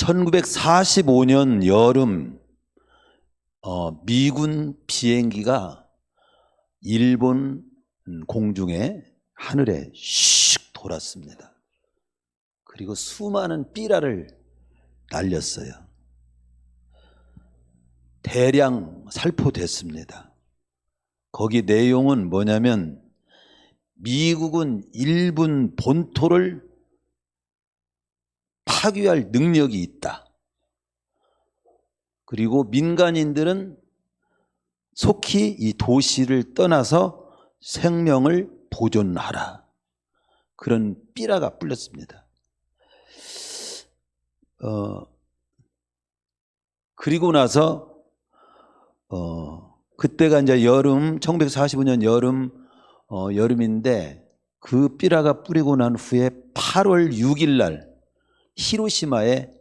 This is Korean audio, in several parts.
1945년 여름 미군 비행기가 일본 공중에 하늘에 슉 돌았습니다. 그리고 수많은 삐라를 날렸어요. 대량 살포됐습니다. 거기 내용은 뭐냐면 미국은 일본 본토를 파괴할 능력이 있다. 그리고 민간인들은 속히 이 도시를 떠나서 생명을 보존하라. 그런 삐라가 뿌렸습니다. 그리고 나서 그때가 이제 여름 1945년 여름인데 그 삐라가 뿌리고 난 후에 8월 6일 날 히로시마에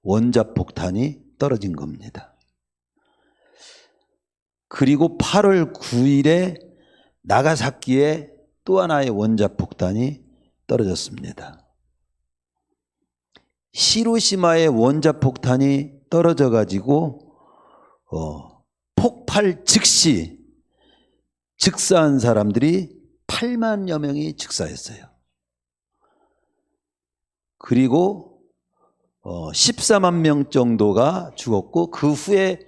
원자폭탄이 떨어진 겁니다. 그리고 8월 9일에 나가사키에 또 하나의 원자폭탄이 떨어졌습니다. 히로시마에 원자폭탄이 떨어져 가지고 폭발 즉시 즉사한 사람들이 8만여 명이 즉사했어요. 그리고 14만 명 정도가 죽었고 그 후에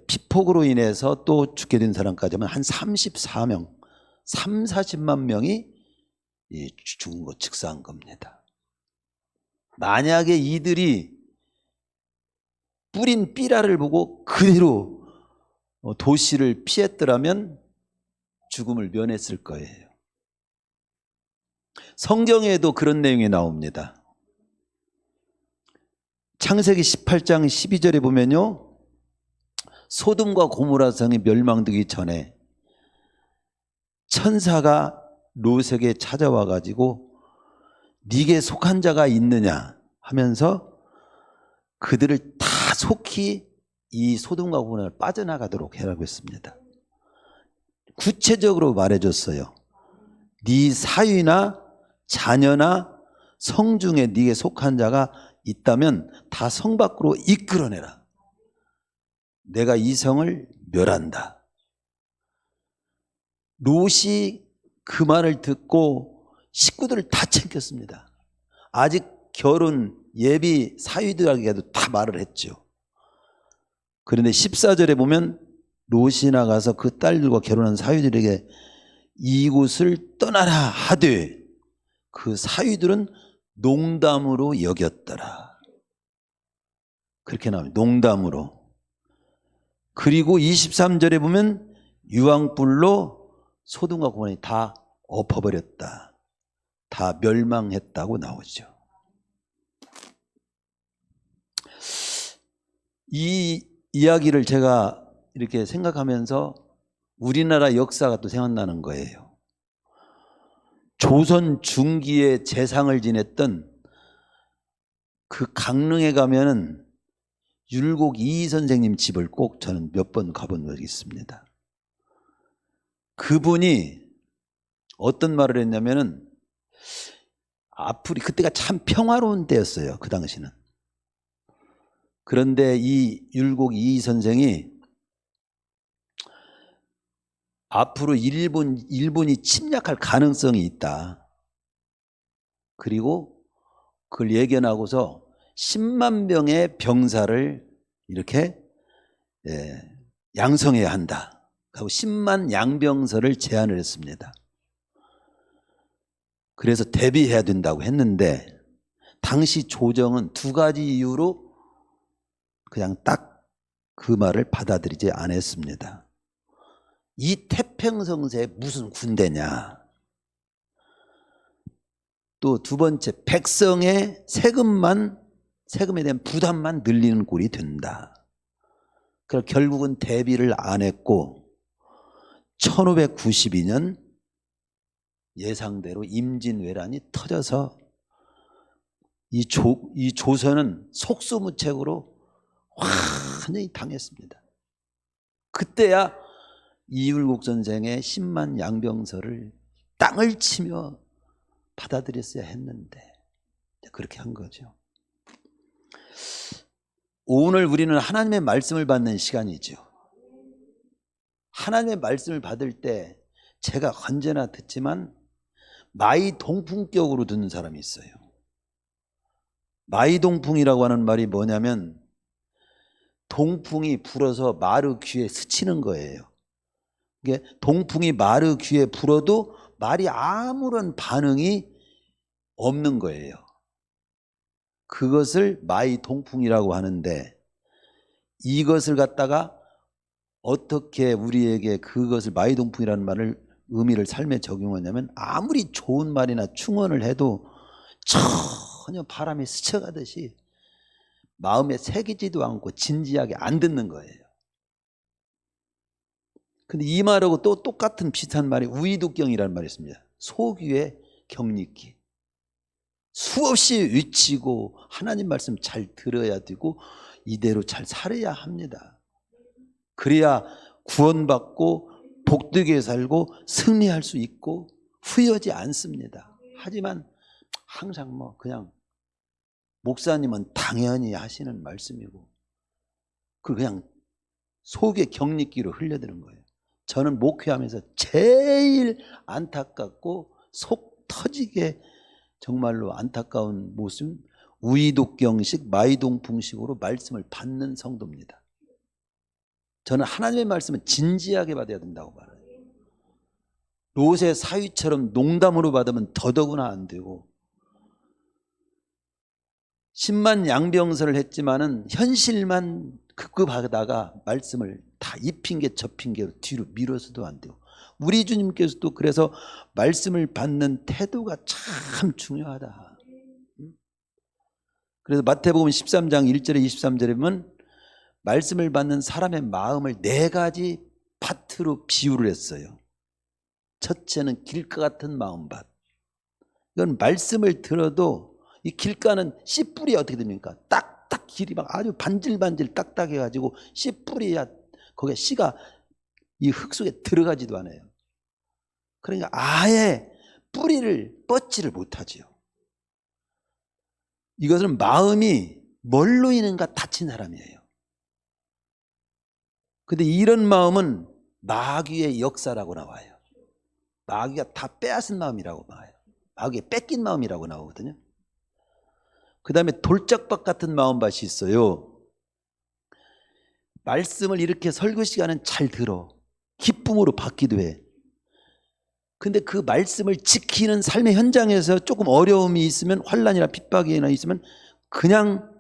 피폭으로 인해서 또 죽게 된 사람까지 하면 한 34명, 40만 명이 죽은 거 즉사한 겁니다. 만약에 이들이 뿌린 삐라를 보고 그대로 도시를 피했더라면 죽음을 면했을 거예요. 성경에도 그런 내용이 나옵니다. 창세기 18장 12절에 보면요, 소돔과 고모라 성이 멸망되기 전에 천사가 롯에게 찾아와 가지고 네게 속한 자가 있느냐 하면서 그들을 다 속히 이 소돔과 고모라를 빠져나가도록 해라고 했습니다. 구체적으로 말해줬어요. 네 사위나 자녀나 성중에 네게 속한 자가 있다면 다 성 밖으로 이끌어내라. 내가 이 성을 멸한다. 롯이 그 말을 듣고 식구들을 다 챙겼습니다. 아직 결혼 예비 사위들에게도 다 말을 했죠. 그런데 14절에 보면 롯이 나가서 그 딸들과 결혼한 사위들에게 이곳을 떠나라 하되 그 사위들은 농담으로 여겼더라. 그렇게 나옵니다. 농담으로. 그리고 23절에 보면 유황불로 소돔과 고모라를 다 엎어버렸다. 다 멸망했다고 나오죠. 이 이야기를 제가 이렇게 생각하면서 우리나라 역사가 또 생각나는 거예요. 조선 중기에 재상을 지냈던 그 강릉에 가면은 율곡 이희 선생님 집을 꼭 저는 몇 번 가본 적이 있습니다. 그분이 어떤 말을 했냐면은 그때가 참 평화로운 때였어요. 그 당시는. 그런데 이 율곡 이희 선생이 앞으로 일본이 침략할 가능성이 있다. 그리고 그걸 예견하고서 10만 명의 병사를 이렇게 양성해야 한다. 하고 10만 양병설을 제안을 했습니다. 그래서 대비해야 된다고 했는데 당시 조정은 두 가지 이유로 그냥 딱 그 말을 받아들이지 않았습니다. 이 태평성세에 무슨 군대냐. 또 두 번째, 백성의 세금에 대한 부담만 늘리는 꼴이 된다. 그래서 결국은 대비를 안 했고 1592년 예상대로 임진왜란이 터져서 이 조선은 속수무책으로 완전히 당했습니다. 그때야 이율곡 선생의 10만 양병설을 땅을 치며 받아들였어야 했는데 그렇게 한 거죠. 오늘 우리는 하나님의 말씀을 받는 시간이죠. 하나님의 말씀을 받을 때 제가 언제나 듣지만 마이동풍격으로 듣는 사람이 있어요. 마이동풍이라고 하는 말이 뭐냐면 동풍이 불어서 마르 귀에 스치는 거예요. 이게 동풍이 마르 귀에 불어도 말이 아무런 반응이 없는 거예요. 그것을 마이동풍이라고 하는데, 이것을 갖다가 어떻게 우리에게 그것을 마이동풍이라는 말을 의미를 삶에 적용하냐면, 아무리 좋은 말이나 충언을 해도 전혀 바람에 스쳐가듯이 마음에 새기지도 않고 진지하게 안 듣는 거예요. 근데 이 말하고 또 똑같은 비슷한 말이 우이두경이라는 말이 있습니다. 소귀의 격리기. 수없이 외치고 하나님 말씀 잘 들어야 되고 이대로 잘 살아야 합니다. 그래야 구원받고 복되게 살고 승리할 수 있고 후회하지 않습니다. 하지만 항상 그냥 목사님은 당연히 하시는 말씀이고 그냥 속에 격리기로 흘려드는 거예요. 저는 목회하면서 제일 안타깝고 속 터지게 정말로 안타까운 모습, 우이독경식 마이동풍식으로 말씀을 받는 성도입니다. 저는 하나님의 말씀은 진지하게 받아야 된다고 말해요. 롯의 사위처럼 농담으로 받으면 더더구나 안 되고, 10만 양병설을 했지만은 현실만 급급하다가 말씀을 다 이 핑계 저 핑계로 뒤로 밀어서도 안 되고, 우리 주님께서도 그래서 말씀을 받는 태도가 참 중요하다. 그래서 마태복음 13장 1절에 23절에 보면 말씀을 받는 사람의 마음을 4가지 파트로 비유를 했어요. 첫째는 길가 같은 마음밭. 이건 말씀을 들어도 이 길가는 씨뿌리 어떻게 됩니까? 딱딱 길이 막 아주 반질반질 딱딱해가지고 씨뿌리야 거기에 씨가 이 흙 속에 들어가지도 않아요. 그러니까 아예 뿌리를 뻗지를 못하지요. 이것은 마음이 뭘로 인한가 다친 사람이에요. 근데 이런 마음은 마귀의 역사라고 나와요. 마귀가 다 빼앗은 마음이라고 나와요. 마귀의 뺏긴 마음이라고 나오거든요. 그 다음에 돌짝밭 같은 마음밭이 있어요. 말씀을 이렇게 설교 시간은 잘 들어. 기쁨으로 받기도 해. 근데 그 말씀을 지키는 삶의 현장에서 조금 어려움이 있으면, 환난이나 핍박이나 있으면 그냥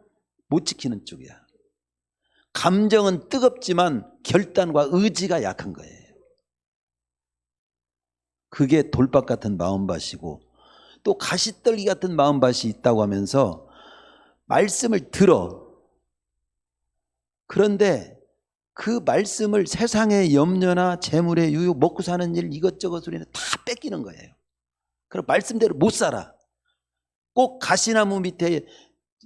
못 지키는 쪽이야. 감정은 뜨겁지만 결단과 의지가 약한 거예요. 그게 돌밭 같은 마음밭이고, 또 가시떨기 같은 마음밭이 있다고 하면서 말씀을 들어. 그런데 그 말씀을 세상의 염려나 재물의 유욕, 먹고 사는 일 이것저것 소리는 다 뺏기는 거예요. 그럼 말씀대로 못 살아. 꼭 가시나무 밑에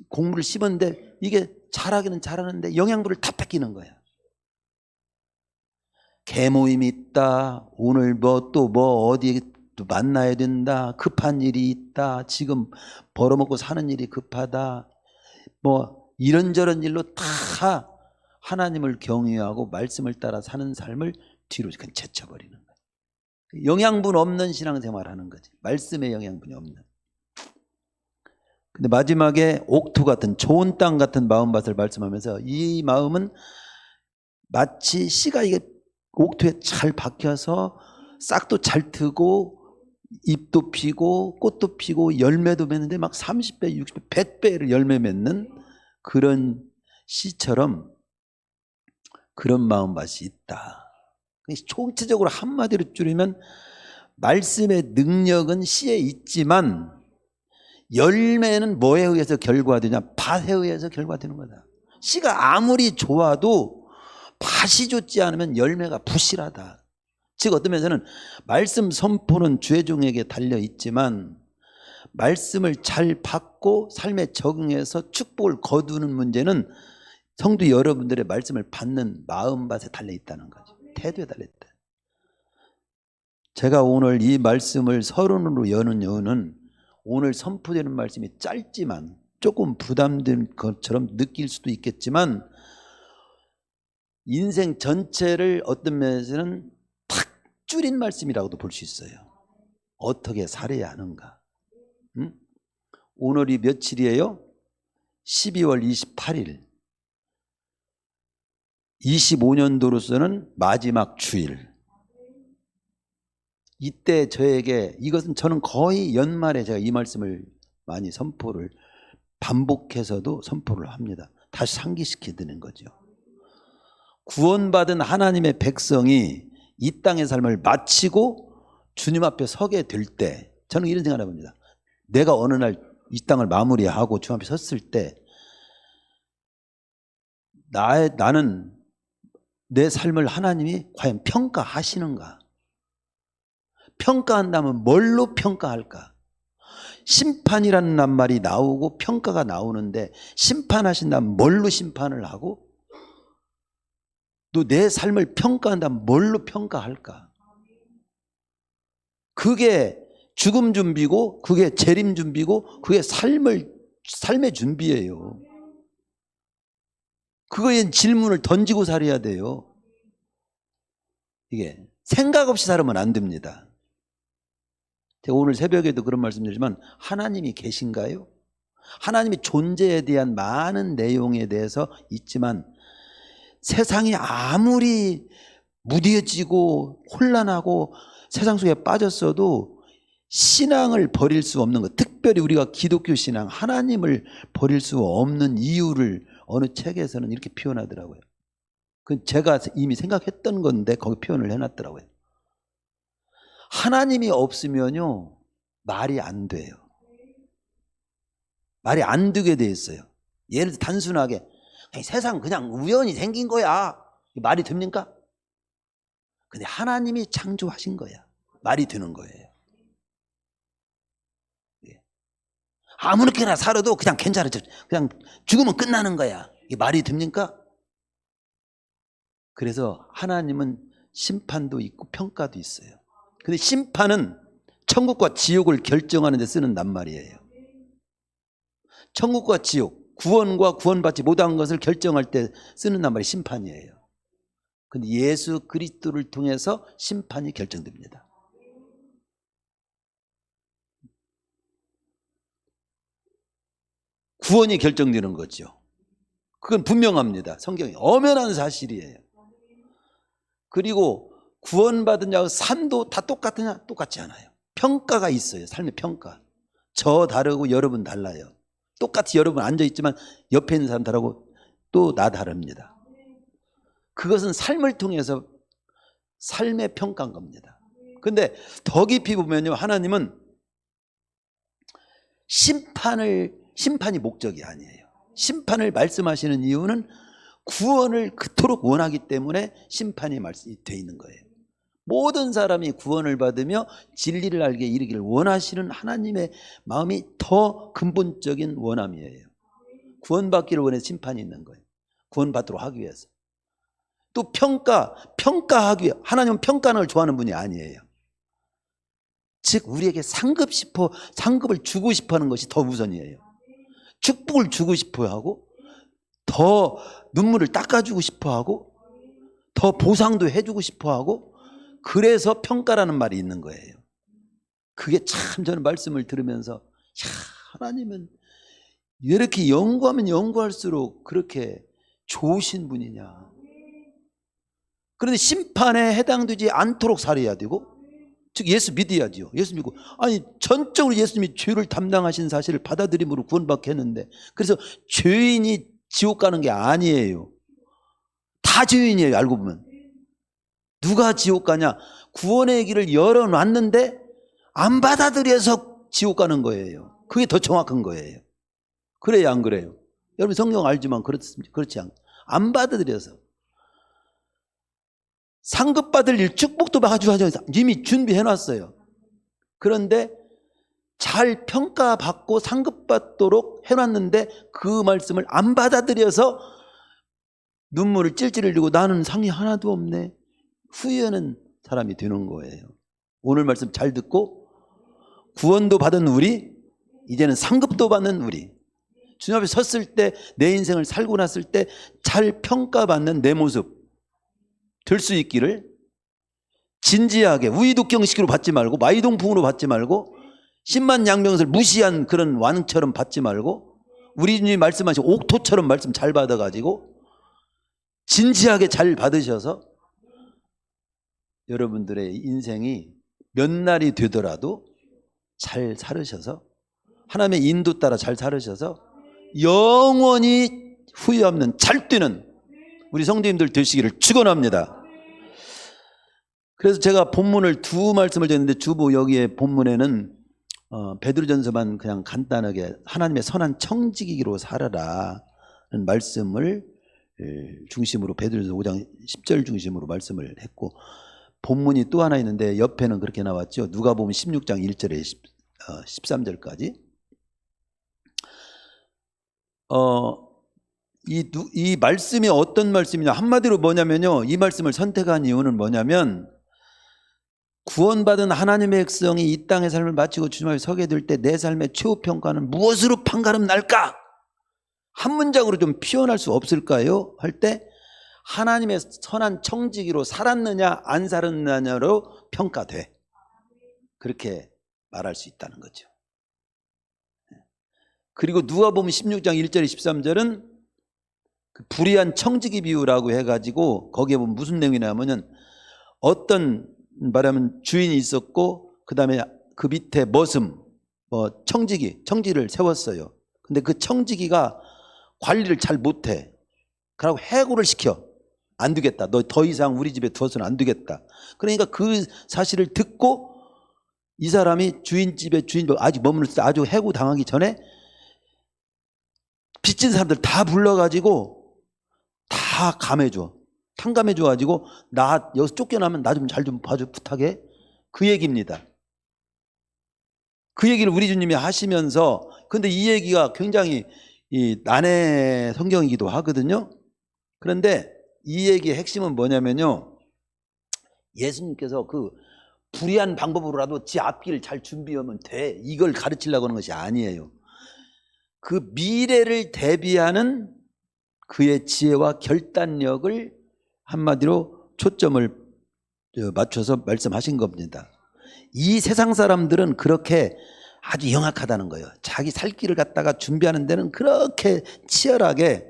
곡물을 심었는데 이게 자라기는 자라는데 영양분을 다 뺏기는 거야. 개모임이 있다. 오늘 어디 만나야 된다. 급한 일이 있다. 지금 벌어먹고 사는 일이 급하다. 이런저런 일로 다 하나님을 경외하고 말씀을 따라 사는 삶을 뒤로 그냥 제쳐버리는 거예요. 영양분 없는 신앙생활 하는 거지. 말씀에 영양분이 없는. 근데 마지막에 옥토 같은 좋은 땅 같은 마음밭을 말씀하면서 이 마음은 마치 씨가 이게 옥토에 잘 박혀서 싹도 잘 트고 잎도 피고 꽃도 피고 열매도 맺는데 막 30배, 60배, 100배를 열매 맺는 그런 씨처럼 그런 마음밭이 있다. 총체적으로 한마디로 줄이면 말씀의 능력은 씨에 있지만 열매는 뭐에 의해서 결과되냐? 밭에 의해서 결과되는 거다. 씨가 아무리 좋아도 밭이 좋지 않으면 열매가 부실하다. 즉 어떤 면에서는 말씀 선포는 주의 종에게 달려있지만 말씀을 잘 받고 삶에 적용해서 축복을 거두는 문제는 성도 여러분들의 말씀을 받는 마음밭에 달려있다는 거죠. 태도에 달려있다. 제가 오늘 이 말씀을 서론으로 여는 이유는 오늘 선포되는 말씀이 짧지만 조금 부담된 것처럼 느낄 수도 있겠지만 인생 전체를 어떤 면에서는 탁 줄인 말씀이라고도 볼 수 있어요. 어떻게 살아야 하는가. 응? 오늘이 며칠이에요? 12월 28일. 25년도로서는 마지막 주일. 이때 저에게 이것은 저는 거의 연말에 제가 이 말씀을 많이 선포를 반복해서도 선포를 합니다. 다시 상기시켜 드리는 거죠. 구원받은 하나님의 백성이 이 땅의 삶을 마치고 주님 앞에 서게 될 때 저는 이런 생각을 해봅니다. 내가 어느 날 이 땅을 마무리하고 주님 앞에 섰을 때 나는 내 삶을 하나님이 과연 평가하시는가? 평가한다면 뭘로 평가할까? 심판이라는 말이 나오고 평가가 나오는데 심판하신다면 뭘로 심판을 하고 또 내 삶을 평가한다면 뭘로 평가할까? 그게 죽음 준비고 그게 재림 준비고 그게 삶의 준비예요. 그거에 질문을 던지고 살아야 돼요. 이게 생각 없이 살면 안 됩니다. 제가 오늘 새벽에도 그런 말씀드리지만 하나님이 계신가요? 하나님의 존재에 대한 많은 내용에 대해서 있지만 세상이 아무리 무뎌지고 혼란하고 세상 속에 빠졌어도 신앙을 버릴 수 없는 것, 특별히 우리가 기독교 신앙, 하나님을 버릴 수 없는 이유를 어느 책에서는 이렇게 표현하더라고요. 그건 제가 이미 생각했던 건데 거기 표현을 해놨더라고요. 하나님이 없으면요 말이 안 돼요. 말이 안 되게 돼 있어요. 예를 들어 단순하게 세상 그냥 우연히 생긴 거야. 말이 됩니까? 근데 하나님이 창조하신 거야. 말이 되는 거예요. 아무렇게나 살아도 그냥 괜찮아. 그냥 죽으면 끝나는 거야. 이게 말이 됩니까? 그래서 하나님은 심판도 있고 평가도 있어요. 근데 심판은 천국과 지옥을 결정하는 데 쓰는 낱말이에요. 천국과 지옥, 구원과 구원받지 못한 것을 결정할 때 쓰는 낱말이 심판이에요. 근데 예수 그리스도를 통해서 심판이 결정됩니다. 구원이 결정되는 거죠. 그건 분명합니다. 성경이 엄연한 사실이에요. 그리고 구원받은 자의 삶도 다 똑같으냐? 똑같지 않아요. 평가가 있어요. 삶의 평가. 저 다르고 여러분 달라요. 똑같이 여러분 앉아있지만 옆에 있는 사람 다르고 또 나 다릅니다. 그것은 삶을 통해서 삶의 평가인 겁니다. 근데 더 깊이 보면요, 하나님은 심판이 목적이 아니에요. 심판을 말씀하시는 이유는 구원을 그토록 원하기 때문에 심판이 말씀이 되어 있는 거예요. 모든 사람이 구원을 받으며 진리를 알게 이르기를 원하시는 하나님의 마음이 더 근본적인 원함이에요. 구원받기를 원해서 심판이 있는 거예요. 구원받도록 하기 위해서. 또 평가하기 위해 하나님은 평가하는 걸 좋아하는 분이 아니에요. 즉 우리에게 상급을 주고 싶어하는 것이 더 우선이에요. 축복을 주고 싶어하고 더 눈물을 닦아주고 싶어하고 더 보상도 해주고 싶어하고 그래서 평가라는 말이 있는 거예요. 그게 참 저는 말씀을 들으면서 하나님은 왜 이렇게 연구하면 연구할수록 그렇게 좋으신 분이냐. 그런데 심판에 해당되지 않도록 살아야 되고 즉 예수 믿어야죠. 예수 믿고 전적으로 예수님이 죄를 담당하신 사실을 받아들임으로 구원받게 했는데 그래서 죄인이 지옥 가는 게 아니에요. 다 죄인이에요. 알고 보면. 누가 지옥 가냐? 구원의 길을 열어놨는데 안 받아들여서 지옥 가는 거예요. 그게 더 정확한 거예요. 그래요, 안 그래요? 여러분 성경 알지만 그렇지 않고 안 받아들여서 상급받을 일 축복도 아주 이미 준비해놨어요. 그런데 잘 평가받고 상급받도록 해놨는데 그 말씀을 안 받아들여서 눈물을 찔찔 흘리고 나는 상이 하나도 없네. 후회하는 사람이 되는 거예요. 오늘 말씀 잘 듣고 구원도 받은 우리, 이제는 상급도 받는 우리, 주님 앞에 섰을 때, 내 인생을 살고 났을 때 잘 평가받는 내 모습 될 수 있기를 진지하게 우이독경식으로 받지 말고 마이동풍으로 받지 말고 십만양병을 무시한 그런 왕처럼 받지 말고 우리 주님이 말씀하신 옥토처럼 말씀 잘 받아가지고 진지하게 잘 받으셔서 여러분들의 인생이 몇 날이 되더라도 잘 살으셔서 하나님의 인도 따라 잘 살으셔서 영원히 후회 없는 잘 뛰는 우리 성도님들 되시기를 축원합니다. 그래서 제가 본문을 두 말씀을 드렸는데 주보 여기에 본문에는 베드로전서만 그냥 간단하게 하나님의 선한 청지기로 살아라는 말씀을 중심으로 베드로전서 5장 10절 중심으로 말씀을 했고 본문이 또 하나 있는데 옆에는 그렇게 나왔죠. 누가복음 16장 1절에 13절까지 이 말씀이 어떤 말씀이냐 한마디로 뭐냐면요, 이 말씀을 선택한 이유는 뭐냐면 구원받은 하나님의 백성이 이 땅의 삶을 마치고 주님 앞에 서게 될 때 내 삶의 최후 평가는 무엇으로 판가름 날까? 한 문장으로 좀 표현할 수 없을까요? 할 때 하나님의 선한 청지기로 살았느냐 안 살았느냐로 평가돼. 그렇게 말할 수 있다는 거죠. 그리고 누가복음 16장 1절 13절은 그 불의한 청지기 비유라고 해가지고 거기에 보면 무슨 내용이냐면은 어떤 말하면 주인이 있었고 그 다음에 그 밑에 머슴 청지기를 세웠어요. 근데 그 청지기가 관리를 잘 못해. 그러고 해고를 시켜. 안 되겠다. 너 더 이상 우리 집에 두어서는 안 되겠다. 그러니까 그 사실을 듣고 이 사람이 주인집에 아직 머무를 때 아주 해고 당하기 전에 빚진 사람들 다 불러가지고 다 감해줘. 탕감해줘가지고 나 여기서 쫓겨나면 나 좀 잘 좀 봐줘 부탁해. 그 얘기입니다. 그 얘기를 우리 주님이 하시면서 근데 이 얘기가 굉장히 난해 성경이기도 하거든요. 그런데 이 얘기의 핵심은 뭐냐면요, 예수님께서 그 불의한 방법으로라도 지 앞길을 잘 준비하면 돼 이걸 가르치려고 하는 것이 아니에요. 그 미래를 대비하는 그의 지혜와 결단력을 한마디로 초점을 맞춰서 말씀하신 겁니다. 이 세상 사람들은 그렇게 아주 영악하다는 거예요. 자기 살 길을 갖다가 준비하는 데는 그렇게 치열하게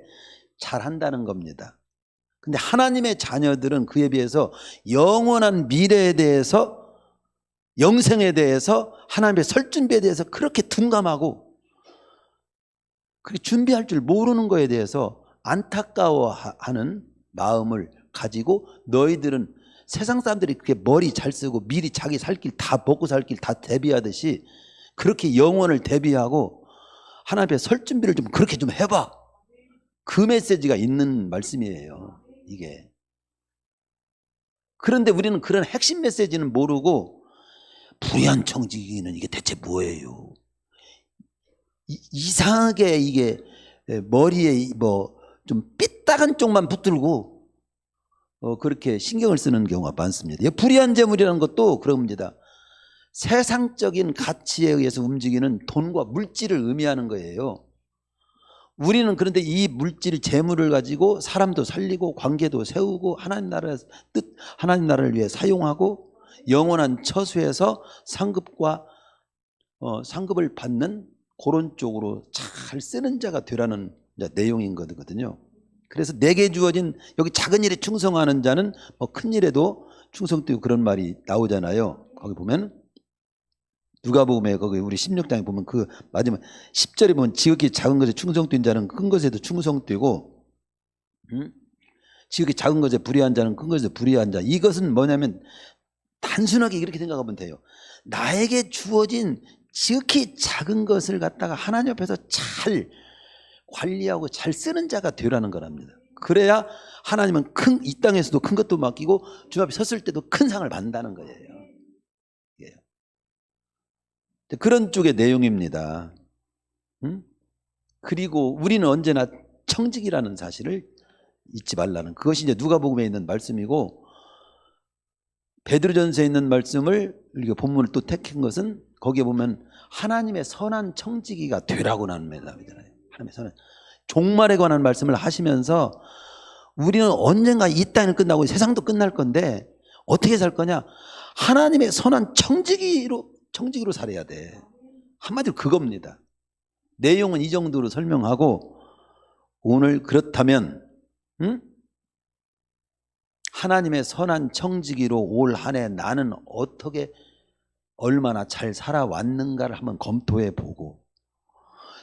잘한다는 겁니다. 근데 하나님의 자녀들은 그에 비해서 영원한 미래에 대해서 영생에 대해서 하나님의 설 준비에 대해서 그렇게 둔감하고 그렇게 준비할 줄 모르는 거에 대해서 안타까워하는 마음을 가지고 너희들은 세상 사람들이 그렇게 머리 잘 쓰고 미리 자기 살 길 다 먹고 살 길 다 대비하듯이 그렇게 영원을 대비하고 하나님 앞에 설 준비를 좀 그렇게 좀 해봐. 그 메시지가 있는 말씀이에요 이게. 그런데 우리는 그런 핵심 메시지는 모르고 불의한 청지기는 이게 대체 뭐예요? 이상하게 이게 머리에 뭐 좀 삐딱한 쪽만 붙들고 그렇게 신경을 쓰는 경우가 많습니다. 불의한 재물이라는 것도 그럽니다. 세상적인 가치에 의해서 움직이는 돈과 물질을 의미하는 거예요. 우리는 그런데 이 물질 재물을 가지고 사람도 살리고 관계도 세우고 하나님 나라의 뜻, 하나님 나라를 위해 사용하고 영원한 처소에서 상급을 받는 그런 쪽으로 잘 쓰는 자가 되라는 내용인 거거든요. 그래서 내게 주어진 여기 작은 일에 충성하는 자는 큰 일에도 충성되고 그런 말이 나오잖아요. 거기 보면 누가복음에 거기 우리 16장에 보면 그 마지막 10절에 보면 지극히 작은 것에 충성된 자는 큰 것에도 충성되고 지극히 작은 것에 불의한 자는 큰 것에 불의한 자. 이것은 뭐냐면 단순하게 이렇게 생각하면 돼요. 나에게 주어진 지극히 작은 것을 갖다가 하나님 앞에서 잘 관리하고 잘 쓰는 자가 되라는 거랍니다. 그래야 하나님은 이 땅에서도 큰 것도 맡기고 주 앞에 섰을 때도 큰 상을 받는다는 거예요. 그런 쪽의 내용입니다. 그리고 우리는 언제나 청직이라는 사실을 잊지 말라는, 그것이 이제 누가복음에 있는 말씀이고, 베드로전서에 있는 말씀을 우리가 본문을 또 택한 것은 거기에 보면 하나님의 선한 청지기가 되라고 나옵니다. 하나님의 선한 종말에 관한 말씀을 하시면서 우리는 언젠가 이 땅이 끝나고 세상도 끝날 건데 어떻게 살 거냐? 하나님의 선한 청지기로 살아야 돼. 한마디로 그겁니다. 내용은 이 정도로 설명하고 오늘 그렇다면 하나님의 선한 청지기로 올 한 해 나는 어떻게 얼마나 잘 살아왔는가를 한번 검토해 보고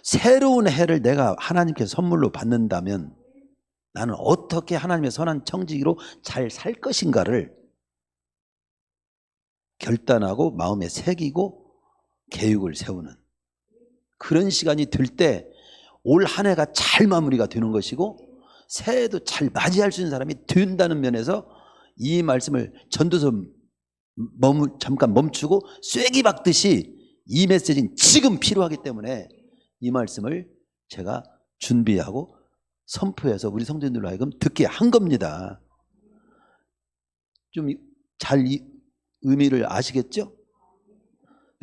새로운 해를 내가 하나님께서 선물로 받는다면 나는 어떻게 하나님의 선한 청지기로 잘 살 것인가를 결단하고 마음에 새기고 계획을 세우는 그런 시간이 될 때 올 한 해가 잘 마무리가 되는 것이고 새해도 잘 맞이할 수 있는 사람이 된다는 면에서 이 말씀을 전도서 잠깐 멈추고 쐐기 박듯이 이 메시지는 지금 필요하기 때문에 이 말씀을 제가 준비하고 선포해서 우리 성도님들로 하여금 듣게 한 겁니다. 좀 잘 의미를 아시겠죠?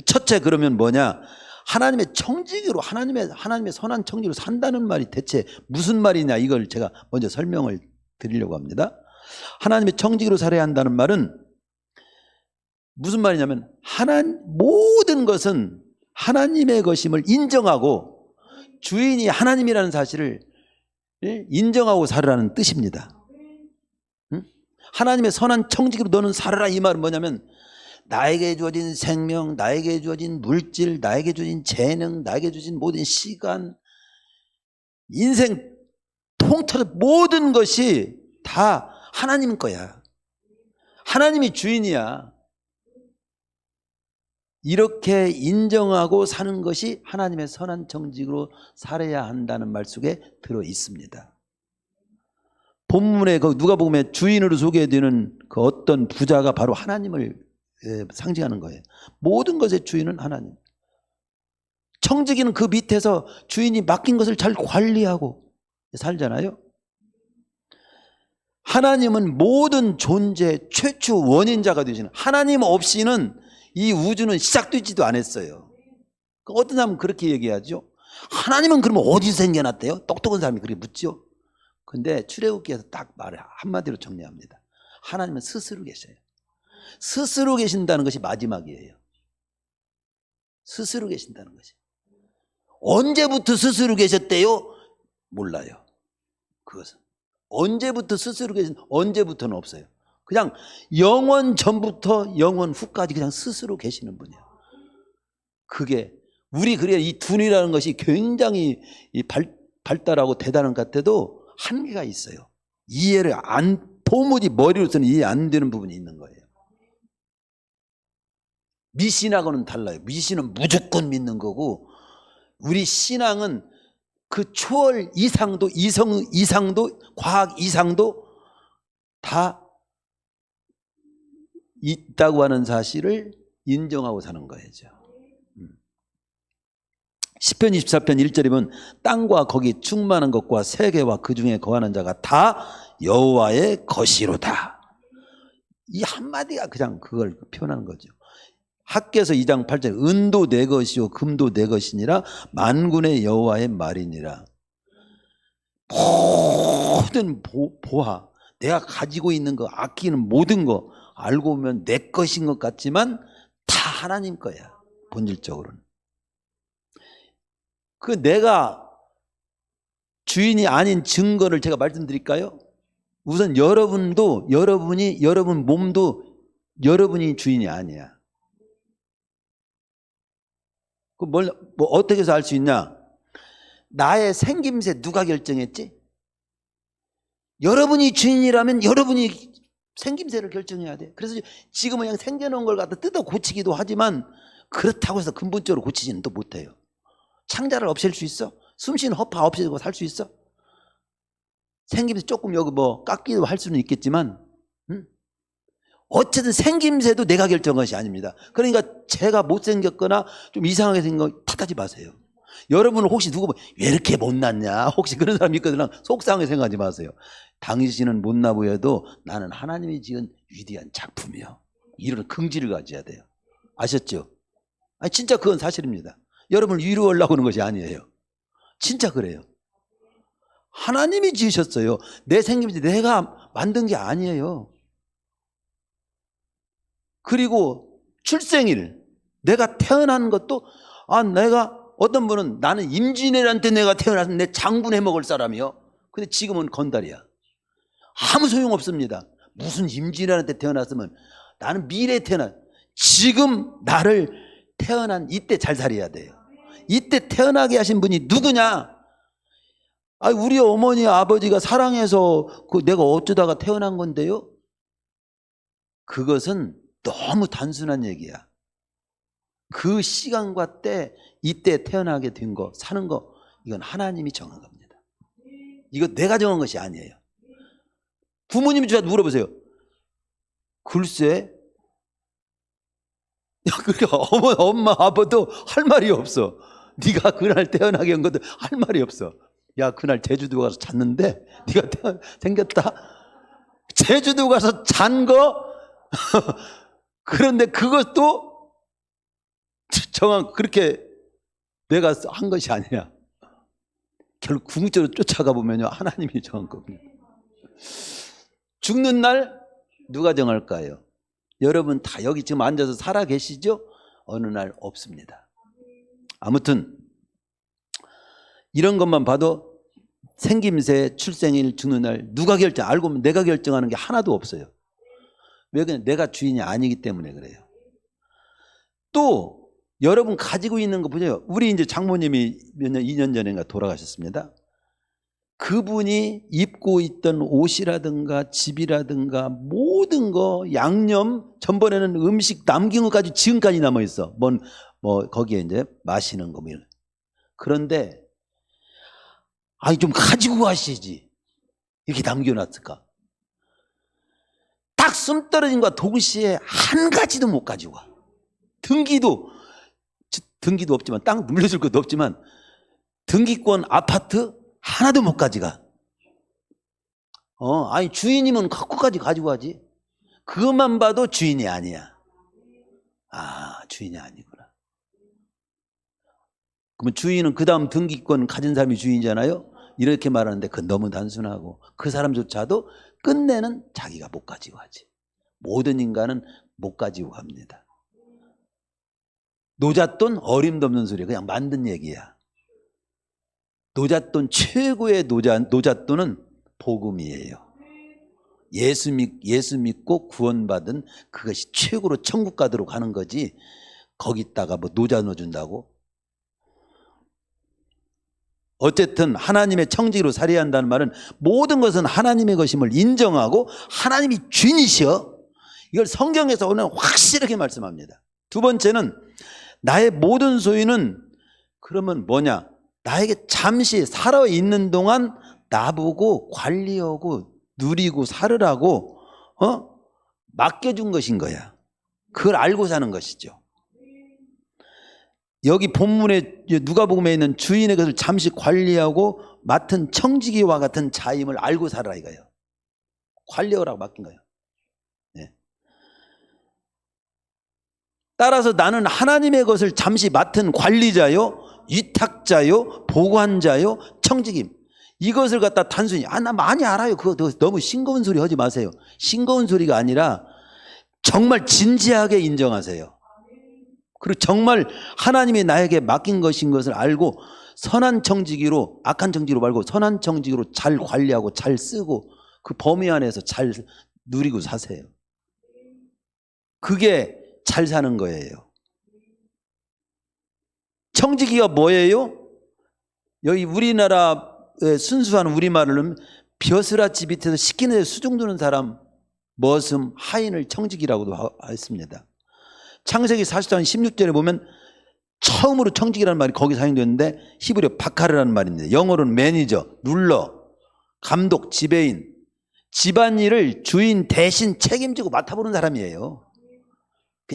첫째 그러면 뭐냐? 하나님의 청지기로 하나님의 선한 청지기로 산다는 말이 대체 무슨 말이냐 이걸 제가 먼저 설명을 드리려고 합니다. 하나님의 청지기로 살아야 한다는 말은 무슨 말이냐면 모든 것은 하나님의 것임을 인정하고 주인이 하나님이라는 사실을 인정하고 살으라는 뜻입니다. 하나님의 선한 청지기로 너는 살아라 이 말은 뭐냐면 나에게 주어진 생명, 나에게 주어진 물질, 나에게 주어진 재능, 나에게 주어진 모든 시간, 인생 통틀어 모든 것이 다 하나님 거야. 하나님이 주인이야. 이렇게 인정하고 사는 것이 하나님의 선한 청지기로 살아야 한다는 말 속에 들어 있습니다. 본문에 누가복음에 주인으로 소개되는 그 어떤 부자가 바로 하나님을 상징하는 거예요. 모든 것의 주인은 하나님. 청지기는 그 밑에서 주인이 맡긴 것을 잘 관리하고 살잖아요. 하나님은 모든 존재 최초 원인자가 되시는 하나님 없이는 이 우주는 시작되지도 않았어요. 어떤 사람은 그렇게 얘기하죠. 하나님은 그러면 어디서 생겨났대요? 똑똑한 사람이 그렇게 묻죠. 근데 출애굽기에서 딱 말해 한마디로 정리합니다. 하나님은 스스로 계셔요. 스스로 계신다는 것이 마지막이에요. 스스로 계신다는 것이. 언제부터 스스로 계셨대요? 몰라요. 그것은. 언제부터 스스로 언제부터는 없어요. 그냥 영원 전부터 영원 후까지 그냥 스스로 계시는 분이에요. 그게 그래야 이 dun이라는 것이 굉장히 발달하고 대단한 것 같아도 한계가 있어요. 도무지 머리로서는 이해 안 되는 부분이 있는 거예요. 미신하고는 달라요. 미신은 무조건 믿는 거고 우리 신앙은 그 초월 이상도 이성 이상도 과학 이상도 다 있다고 하는 사실을 인정하고 사는 거죠. 시편 24편 1절에 보면 땅과 거기 충만한 것과 세계와 그 중에 거하는 자가 다 여호와의 것이로다. 이 한마디가 그냥 그걸 표현하는 거죠. 학개서 2장 8절 은도 내 것이요 금도 내 것이니라 만군의 여호와의 말이니라. 모든 보화 내가 가지고 있는 거 아끼는 모든 거 알고 보면 내 것인 것 같지만 다 하나님 거야. 본질적으로는. 그 내가 주인이 아닌 증거를 제가 말씀드릴까요? 우선 여러분 몸도 여러분이 주인이 아니야. 뭐 어떻게 해서 알 수 있냐? 나의 생김새 누가 결정했지? 여러분이 주인이라면 여러분이 생김새를 결정해야 돼. 그래서 지금은 그냥 생겨놓은 걸 갖다 뜯어 고치기도 하지만 그렇다고 해서 근본적으로 고치지는 또 못해요. 창자를 없앨 수 있어? 숨쉬는 허파 없애고 살 수 있어? 생김새 조금 여기 깎기도 할 수는 있겠지만 어쨌든 생김새도 내가 결정한 것이 아닙니다. 그러니까 제가 못생겼거나 좀 이상하게 생긴 거 탓하지 마세요. 여러분은 혹시 누구 왜 이렇게 못났냐 혹시 그런 사람이 있거든 속상하게 생각하지 마세요. 당신은 못나 보여도 나는 하나님이 지은 위대한 작품이요. 이런 긍지를 가져야 돼요. 아셨죠? 아니 진짜 그건 사실입니다. 여러분을 위로하려고 하는 것이 아니에요. 진짜 그래요. 하나님이 지으셨어요. 내 생김새 내가 만든 게 아니에요. 그리고 출생일, 내가 태어난 것도 내가 어떤 분은 나는 임진왜란때 내가 태어나서 내 장군해 먹을 사람이요. 근데 지금은 건달이야. 아무 소용없습니다. 무슨 임진왜란 때 태어났으면 나는 미래에 지금 나를 태어난 이때 잘 살아야 돼요. 이때 태어나게 하신 분이 누구냐? 우리 어머니 아버지가 사랑해서 내가 어쩌다가 태어난 건데요. 그것은 너무 단순한 얘기야. 그 시간과 때 이때 태어나게 된 거, 사는 거, 이건 하나님이 정한 겁니다. 이거 내가 정한 것이 아니에요. 부모님이 저한테 물어보세요. 글쎄, 그러니까 엄마 아빠도 할 말이 없어. 네가 그날 태어나게 한 것도 할 말이 없어. 야, 그날 제주도 가서 잤는데 네가 생겼다. 제주도 가서 잔 거 그런데 그것도 정한 그렇게 내가 한 것이 아니야. 결국 궁극적으로 쫓아가 보면요, 하나님이 정한 겁니다. 죽는 날 누가 정할까요? 여러분 다 여기 지금 앉아서 살아 계시죠? 어느 날 없습니다. 아무튼 이런 것만 봐도 생김새, 출생일, 죽는 날 누가 알고 보면 내가 결정하는 게 하나도 없어요. 왜 그냥 내가 주인이 아니기 때문에 그래요. 또 여러분 가지고 있는 거 보세요. 우리 이제 장모님이 2년 전인가 돌아가셨습니다. 그분이 입고 있던 옷이라든가 집이라든가 모든 거, 양념, 전번에는 음식 남긴 것까지 지금까지 남아 있어. 거기에 이제 마시는 거. 그런데 좀 가지고 가시지. 이렇게 남겨놨을까? 딱 숨 떨어진 것과 동시에 한 가지도 못 가지고 가. 등기도 없지만, 땅 물려줄 것도 없지만, 등기권 아파트 하나도 못 가져가. 주인이면 갖고까지 가지고 가지. 그것만 봐도 주인이 아니야. 주인이 아니구나. 그러면 주인은 그 다음 등기권 가진 사람이 주인이잖아요. 이렇게 말하는데 그건 너무 단순하고, 그 사람조차도 끝내는 자기가 못 가지고 가지. 모든 인간은 못 가지고 갑니다. 노잣돈 어림도 없는 소리야. 그냥 만든 얘기야. 노잣돈, 최고의 노잣돈은 복음이에요. 예수 믿고 구원받은 그것이 최고로 천국 가도록 하는 거지, 거기다가 노자 넣어준다고? 어쨌든 하나님의 청지기로 살아야 한다는 말은 모든 것은 하나님의 것임을 인정하고 하나님이 주인이셔. 이걸 성경에서 오늘 확실하게 말씀합니다. 두 번째는 나의 모든 소유는 그러면 뭐냐? 나에게 잠시 살아있는 동안 나보고 관리하고 누리고 살으라고 맡겨준 것인 거야. 그걸 알고 사는 것이죠. 여기 본문에 누가복음에 있는 주인의 것을 잠시 관리하고 맡은 청지기와 같은 자임을 알고 살아라 이거예요. 관리하라고 맡긴 거예요. 네. 따라서 나는 하나님의 것을 잠시 맡은 관리자요, 위탁자요, 보관자요, 청지기. 이것을 갖다 단순히 나 많이 알아요. 그거 너무 싱거운 소리 하지 마세요. 싱거운 소리가 아니라 정말 진지하게 인정하세요. 그리고 정말 하나님이 나에게 맡긴 것인 것을 알고 선한 청지기로, 악한 청지기로 말고 선한 청지기로 잘 관리하고 잘 쓰고 그 범위 안에서 잘 누리고 사세요. 그게 잘 사는 거예요. 청지기가 뭐예요? 여기 우리나라의 순수한 우리말로는 벼슬아치 밑에서 시키는 데 수중 두는 사람, 머슴, 하인을 청지기라고도 했습니다. 창세기 40장 16절에 보면 처음으로 청지기라는 말이 거기 사용되는데 히브리어 바카르라는 말입니다. 영어로는 매니저, 룰러, 감독, 지배인, 집안일을 주인 대신 책임지고 맡아보는 사람이에요.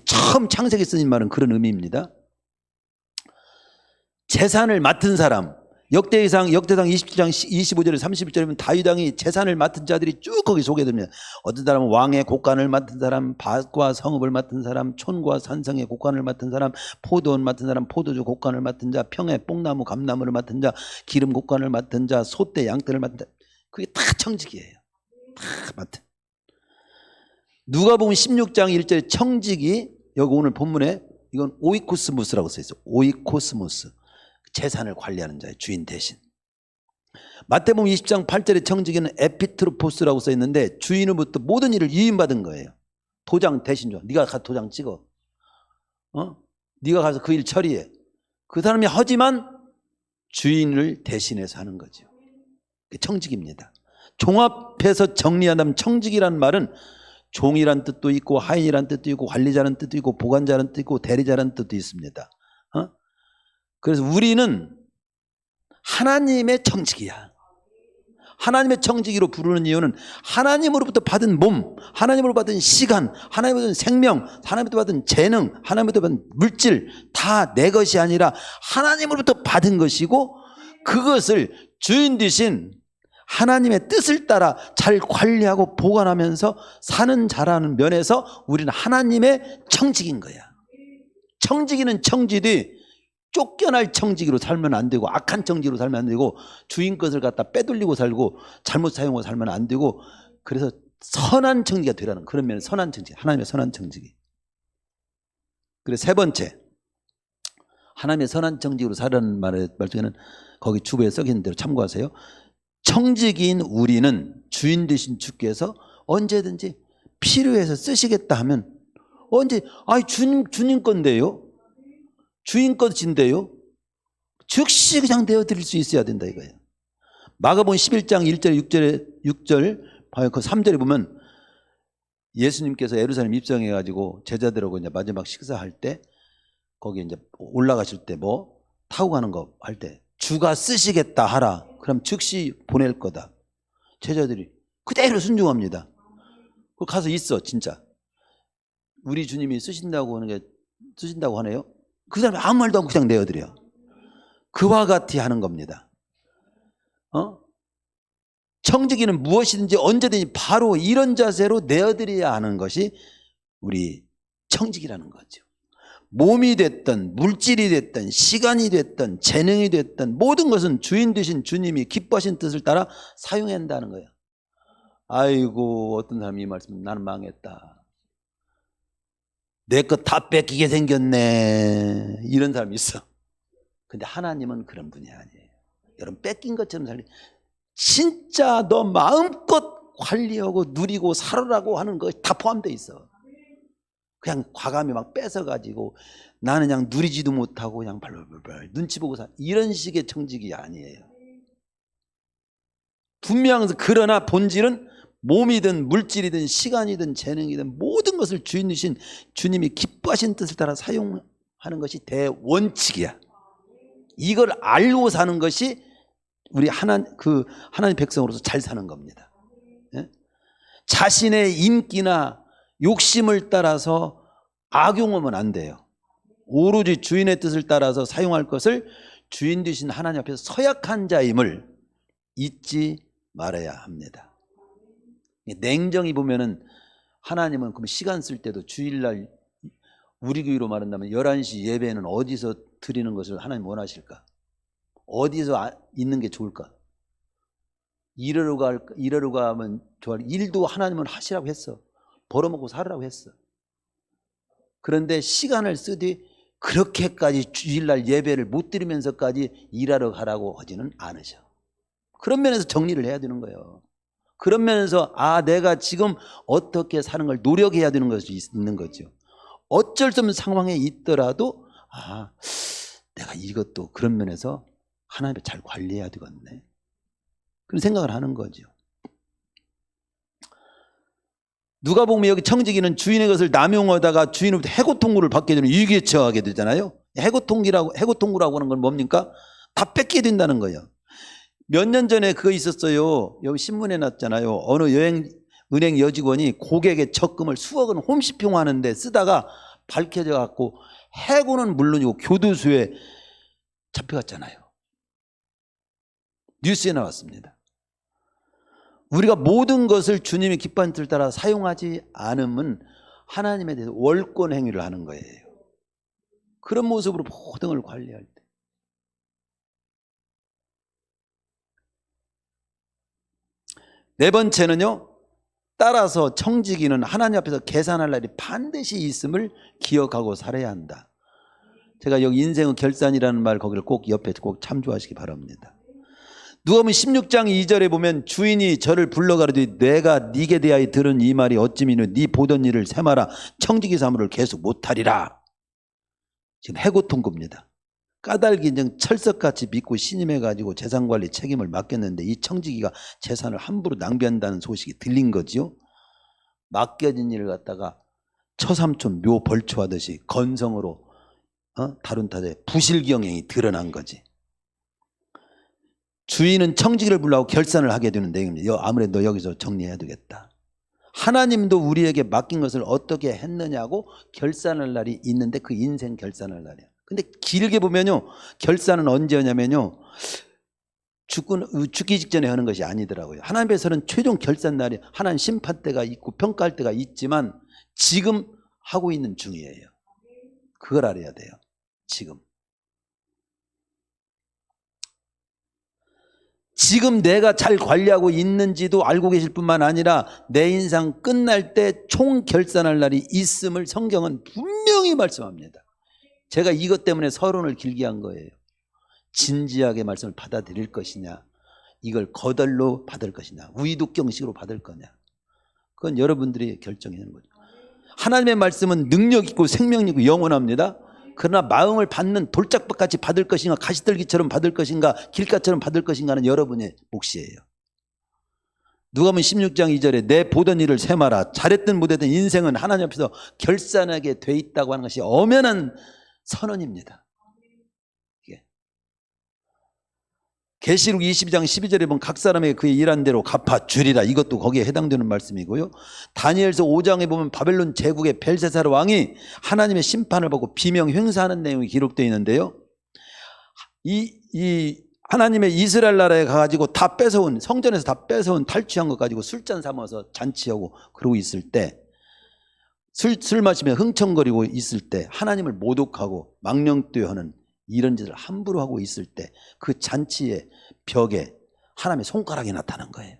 처음 창세기 쓰인 말은 그런 의미입니다. 재산을 맡은 사람, 역대상 27장 25절에 31절에 보면 다윗 왕이 재산을 맡은 자들이 쭉 거기 소개됩니다. 어떤 사람은 왕의 곡간을 맡은 사람, 밭과 성읍을 맡은 사람, 촌과 산성의 곡간을 맡은 사람, 포도원 맡은 사람, 포도주 곡간을 맡은 자, 평의 뽕나무 감나무를 맡은 자, 기름 곡간을 맡은 자, 소떼 양떼를 맡은 자. 그게 다 청직이에요. 다 맡은. 누가복음 16장 1절에 청직이 여기 오늘 본문에 이건 오이코스무스라고 써 있어요. 오이코스무스. 재산을 관리하는 자의 주인 대신. 마태복음 20장 8절의 청지기는 에피트로포스라고 써 있는데 주인으로부터 모든 일을 위임받은 거예요. 도장 대신 줘. 네가 가서 도장 찍어. 네가 가서 그 일 처리해. 그 사람이 하지만 주인을 대신해서 하는 거죠. 청직입니다. 종합해서 정리한다면 청직이라는 말은 종이란 뜻도 있고 하인이란 뜻도 있고 관리자라는 뜻도 있고 보관자라는 뜻도 있고 대리자라는 뜻도 있습니다. 그래서 우리는 하나님의 청지기야. 하나님의 청지기로 부르는 이유는 하나님으로부터 받은 몸, 하나님으로부터 받은 시간, 하나님으로부터 받은 생명, 하나님으로부터 받은 재능, 하나님으로부터 받은 물질 다 내 것이 아니라 하나님으로부터 받은 것이고 그것을 주인 되신 하나님의 뜻을 따라 잘 관리하고 보관하면서 사는 자라는 면에서 우리는 하나님의 청지기인 거야. 청지기는 청지되 쫓겨날 청지기로 살면 안 되고 악한 청지기로 살면 안 되고 주인 것을 갖다 빼돌리고 살고 잘못 사용하고 살면 안 되고 그래서 선한 청지기가 되라는 그런 면에서 선한 청지기, 하나님의 선한 청지기. 그래서 세 번째 하나님의 선한 청지기로 살라는 말 중에는 거기 주부에 써 있는 대로 참고하세요. 청지기인 우리는 주인 되신 주께서 언제든지 필요해서 쓰시겠다 하면 언제 주님 건데요. 주인 것인데요. 즉시 그냥 내어드릴 수 있어야 된다 이거예요. 마가복음 11장 1절 6절 그 3절에 보면 예수님께서 예루살렘 입성해가지고 제자들하고 이제 마지막 식사할 때 거기 이제 올라가실 때 뭐 타고 가는 거 할 때 주가 쓰시겠다 하라. 그럼 즉시 보낼 거다. 제자들이 그대로 순종합니다. 가서 있어 진짜. 우리 주님이 쓰신다고 하네요. 그 사람이 아무 말도 안 하고 그냥 내어드려. 그와 같이 하는 겁니다. 청지기는 무엇이든지 언제든지 바로 이런 자세로 내어드려야 하는 것이 우리 청지기라는 거죠. 몸이 됐든 물질이 됐든 시간이 됐든 재능이 됐든 모든 것은 주인 되신 주님이 기뻐하신 뜻을 따라 사용해야 한다는 거예요. 아이고 어떤 사람이 이 말씀 나는 망했다. 내 것 다 뺏기게 생겼네. 이런 사람이 있어. 근데 하나님은 그런 분이 아니에요. 여러분 뺏긴 것처럼 살리. 진짜 너 마음껏 관리하고 누리고 살으라고 하는 거 다 포함되어 있어. 그냥 과감히 막 뺏어가지고 나는 그냥 누리지도 못하고 그냥 발발발 눈치 보고 사. 이런 식의 청직이 아니에요. 분명해서 그러나 본질은 몸이든 물질이든 시간이든 재능이든 모든 것을 주인이신 주님이 기뻐하신 뜻을 따라 사용하는 것이 대원칙이야. 이걸 알고 사는 것이 우리 하나님 백성으로서 잘 사는 겁니다. 예? 자신의 인기나 욕심을 따라서 악용하면 안 돼요. 오로지 주인의 뜻을 따라서 사용할 것을 주인 되신 하나님 앞에서 서약한 자임을 잊지 말아야 합니다. 냉정히 보면은 하나님은 그럼 시간 쓸 때도 주일날 우리 교회로 말한다면 11시 예배는 어디서 드리는 것을 하나님 원하실까? 어디서 있는 게 좋을까? 일하러 가면 좋아할 일도 하나님은 하시라고 했어. 벌어먹고 살으라고 했어. 그런데 시간을 쓰되 그렇게까지 주일날 예배를 못 드리면서까지 일하러 가라고 하지는 않으셔. 그런 면에서 정리를 해야 되는 거예요. 그런 면에서 내가 지금 어떻게 사는 걸 노력해야 되는 것이 있는 거죠. 어쩔 수 없는 상황에 있더라도 내가 이것도 그런 면에서 하나님을 잘 관리해야 되겠네. 그런 생각을 하는 거죠. 누가 보면 여기 청지기는 주인의 것을 남용하다가 주인으로부터 해고 통구를 받게 되는 위기에 처하게 되잖아요. 해고 통구라고 하는 건 뭡니까? 다 뺏게 된다는 거예요. 몇 년 전에 그거 있었어요. 여기 신문에 났잖아요. 어느 은행 여직원이 고객의 적금을 수억 원 홈쇼핑하는데 쓰다가 밝혀져 갖고 해고는 물론이고 교도소에 잡혀갔잖아요. 뉴스에 나왔습니다. 우리가 모든 것을 주님이 기뻐하는 뜻을 따라 사용하지 않으면 하나님에 대해서 월권 행위를 하는 거예요. 그런 모습으로 모든 걸 관리할 때. 네 번째는요, 따라서 청지기는 하나님 앞에서 계산할 날이 반드시 있음을 기억하고 살아야 한다. 제가 여기 인생의 결산이라는 말 거기를 꼭 옆에 꼭 참조하시기 바랍니다. 누가복음 16장 2절에 보면 주인이 저를 불러 가로되 내가 네게 대하여 들은 이 말이 어찌미뇨 네 보던 일을 세마라 청지기 사무를 계속 못하리라. 지금 해고 통고입니다. 까닭 인정 철석같이 믿고 신임해가지고 재산관리 책임을 맡겼는데 이 청지기가 재산을 함부로 낭비한다는 소식이 들린 거지요. 맡겨진 일을 갖다가 처삼촌 묘 벌초하듯이 건성으로 다룬 탓에 부실경영이 드러난 거지. 주인은 청지기를 불러고 결산을 하게 되는 내용입니다. 아무래도 여기서 정리해야 되겠다. 하나님도 우리에게 맡긴 것을 어떻게 했느냐고 결산할 날이 있는데 그 인생 결산할 날이야. 근데 길게 보면요, 결산은 언제냐면요, 죽기 직전에 하는 것이 아니더라고요. 하나님께서는 최종 결산 날이 하나님 심판 때가 있고 평가할 때가 있지만 지금 하고 있는 중이에요. 그걸 알아야 돼요. 지금 내가 잘 관리하고 있는지도 알고 계실 뿐만 아니라 내 인생 끝날 때 총 결산할 날이 있음을 성경은 분명히 말씀합니다. 제가 이것 때문에 서론을 길게 한 거예요. 진지하게 말씀을 받아들일 것이냐, 이걸 거덜로 받을 것이냐, 우이독경식으로 받을 거냐, 그건 여러분들이 결정하는 거죠. 하나님의 말씀은 능력 있고 생명 있고 영원합니다. 그러나 마음을 받는 돌짝밭같이 받을 것인가, 가시떨기처럼 받을 것인가, 길가처럼 받을 것인가는 여러분의 몫이에요. 누가복음 16장 2절에 내 보던 일을 세마라. 잘했든 못했든 인생은 하나님 앞에서 결산하게 돼 있다고 하는 것이 엄연한 선언입니다. 계시록 22장 12절에 보면 각 사람에게 그의 일한 대로 갚아 주리라. 이것도 거기에 해당되는 말씀이고요. 다니엘서 5장에 보면 바벨론 제국의 벨사살 왕이 하나님의 심판을 받고 비명 횡세하는 내용이 기록되어 있는데요. 이 하나님의 이스라엘 나라에 가가지고 다 뺏어온, 성전에서 다 뺏어온 탈취한 것 가지고 술잔 삼아서 잔치하고 그러고 있을 때, 술 마시며 흥청거리고 있을 때, 하나님을 모독하고 망령되어하는 이런 짓을 함부로 하고 있을 때 그 잔치의 벽에 하나님의 손가락이 나타난 거예요.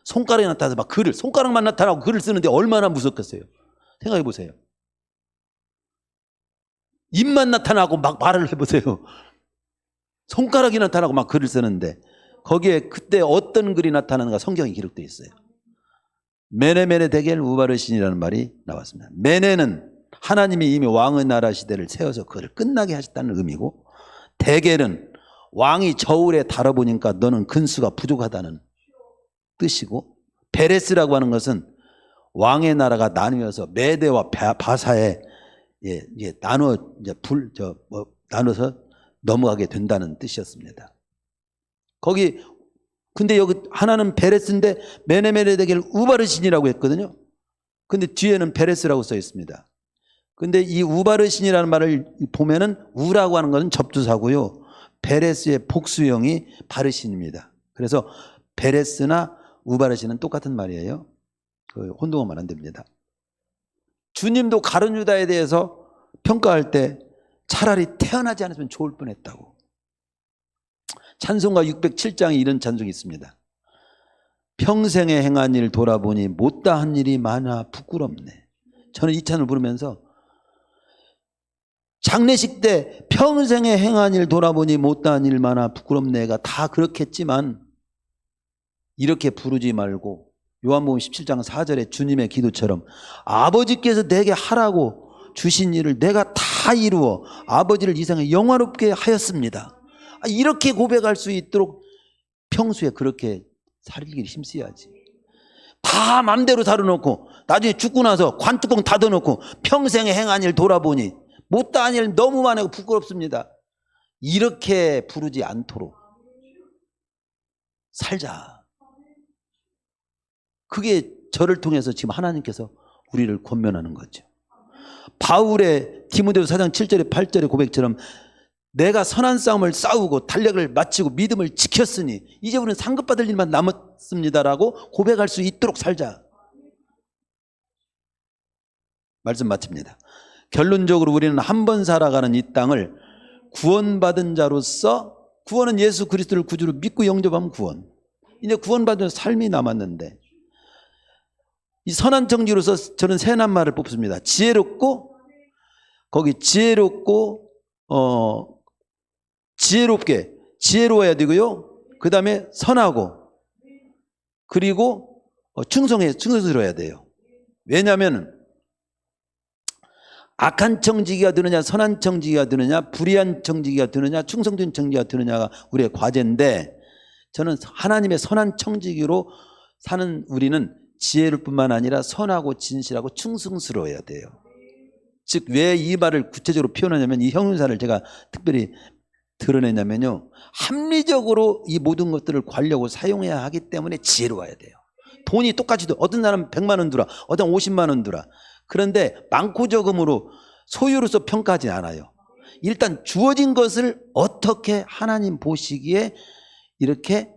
손가락이 나타나서 막 글을, 손가락만 나타나고 글을 쓰는데 얼마나 무섭겠어요. 생각해 보세요. 입만 나타나고 막 말을 해보세요. 손가락이 나타나고 막 글을 쓰는데 거기에 그때 어떤 글이 나타나는가 성경에 기록되어 있어요. 메네메네 데겔 우바르신이라는 말이 나왔습니다. 메네는 하나님이 이미 왕의 나라 시대를 세워서 그를 끝나게 하셨다는 의미고, 데겔은 왕이 저울에 달아보니까 너는 근수가 부족하다는 뜻이고, 베레스라고 하는 것은 왕의 나라가 나누어서 메대와 바사에 나눠서 넘어가게 된다는 뜻이었습니다. 거기 근데 여기 하나는 베레스인데 메네메네 데겔 우바르신이라고 했거든요. 근데 뒤에는 베레스라고 써 있습니다. 근데 이 우바르신이라는 말을 보면은 우라고 하는 것은 접두사고요. 베레스의 복수형이 바르신입니다. 그래서 베레스나 우바르신은 똑같은 말이에요. 혼동하면 안 됩니다. 주님도 가룟 유다에 대해서 평가할 때 차라리 태어나지 않았으면 좋을 뻔했다고. 찬송가 607장에 이런 찬송이 있습니다. 평생에 행한 일 돌아보니 못다한 일이 많아 부끄럽네. 저는 이 찬을 부르면서 장례식 때 평생에 행한 일 돌아보니 못다한 일 많아 부끄럽네가 다 그렇겠지만 이렇게 부르지 말고 요한복음 17장 4절에 주님의 기도처럼 아버지께서 내게 하라고 주신 일을 내가 다 이루어 아버지를 이 세상에 영화롭게 하였습니다. 이렇게 고백할 수 있도록 평소에 그렇게 살기를 힘써야지. 다 맘대로 살아놓고 나중에 죽고 나서 관뚜껑 닫아놓고 평생에 행한 일 돌아보니 못다한 일 너무 많고 부끄럽습니다. 이렇게 부르지 않도록 살자. 그게 저를 통해서 지금 하나님께서 우리를 권면하는 거죠. 바울의 디모데후서 4장 7절에 8절의 고백처럼 내가 선한 싸움을 싸우고 달력을 마치고 믿음을 지켰으니 이제 우리는 상급받을 일만 남았습니다라고 고백할 수 있도록 살자. 말씀 마칩니다. 결론적으로 우리는 한 번 살아가는 이 땅을 구원받은 자로서, 구원은 예수 그리스도를 구주로 믿고 영접하면 구원, 이제 구원받은 삶이 남았는데, 이 선한 청지로서 저는 세 낱말을 뽑습니다. 지혜롭고, 거기 지혜롭고 지혜롭게, 지혜로워야 되고요. 그 다음에 선하고, 그리고 충성스러워야 돼요. 왜냐하면 악한 청지기가 되느냐 선한 청지기가 되느냐 불의한 청지기가 되느냐 충성된 청지기가 되느냐가 우리의 과제인데, 저는 하나님의 선한 청지기로 사는 우리는 지혜를 뿐만 아니라 선하고 진실하고 충성스러워야 돼요. 즉 왜 이 말을 구체적으로 표현하냐면, 이 형용사를 제가 특별히 드러내냐면요, 합리적으로 이 모든 것들을 관리하고 사용해야 하기 때문에 지혜로워야 돼요. 돈이 똑같이, 어떤 사람은 100만 원 들어, 어떤 50만 원 들어. 그런데 많고 적음으로 소유로서 평가하지 않아요. 일단 주어진 것을 어떻게 하나님 보시기에 이렇게